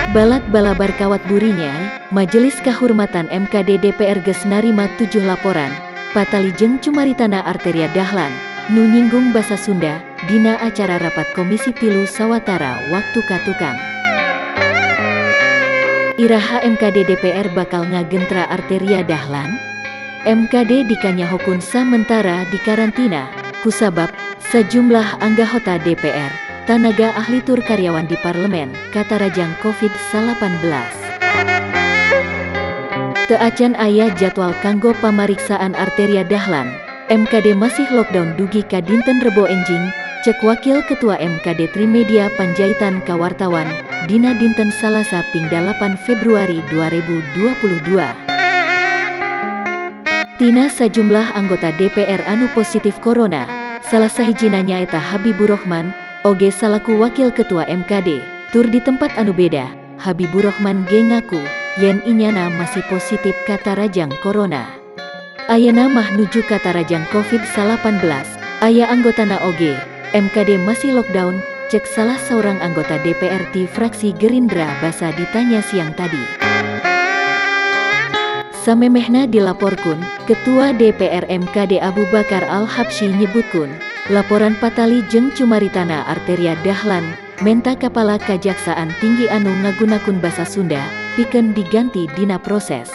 Balat balabar kawat burinya, Majelis Kehormatan MKD DPR geus narima 7 laporan, patali jeung cumaritana arteria dahlan, nu nyinggung basa Sunda, dina acara rapat Komisi Pilu Sawatara waktu katukang. Iraha MKD DPR bakal ngagentra arteria dahlan? MKD dikanyahokun samentara di karantina, kusabab sejumlah anggota DPR, tenaga ahli tur karyawan di parlemen, katarajang COVID-19. Teu acan aya jadwal kanggo pamariksaan arteria dahlan, MKD masih lockdown dugi ka dinten Rebo enjing, cek Wakil Ketua MKD Trimedia Panjaitan ka wartawan, dina dinten Salasa ping 8 Februari 2022. Tina sajumlah anggota DPR anu positif corona, salah sahijina nyaeta Habibur Rahman, oge salaku Wakil Ketua MKD, tur di tempat anu beda, Habibur Rahman ge ngaku, yen inyana masih positif katarajang corona. Ayeuna mah nuju katarajang COVID-19, aya anggotana oge, MKD masih lockdown, cek salah seorang anggota DPR di fraksi Gerindra basa ditanya siang tadi. Samemehna dilaporkun, Ketua DPR MKD Abu Bakar Al-Habsyi nyebutkun, laporan patali jeung cumaritana arteria dahlan, menta Kapala Kajaksaan Tinggi anu ngagunakun basa Sunda, pikeun diganti dina proses.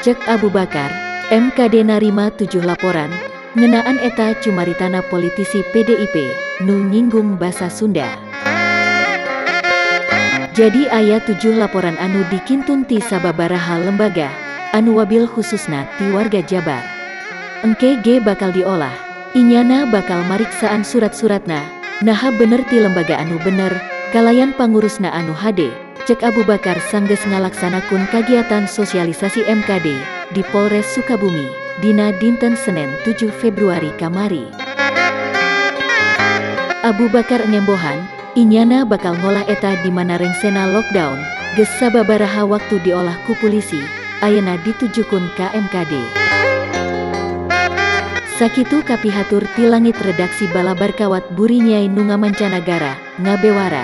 Cek Abu Bakar, MKD narima 7 laporan, ngeunaan eta cumaritana politisi PDIP, nu nyinggung basa Sunda. Jadi aya 7 laporan anu dikintun ti sababaraha lembaga, anu wabil khususna ti warga Jabar. Engke ge bakal diolah, inyana bakal mariksaan surat-suratna, naha bener ti lembaga anu bener, kalayan pangurusna anu hade, cek Abu Bakar sanggeus ngalaksanakeun kagiatan sosialisasi MKD di Polres Sukabumi, dina dinten Senin 7 Februari kamari. Abu Bakar nyembohan, inyana bakal ngolah eta di mana rengsena lockdown, geus sababaraha waktu diolah ku polisi, ayeuna ditujukeun ka MKD. Sakitu kapihatur ti langit redaksi balabar kawat buri Nyai nu ngamancanagara, ngabewara.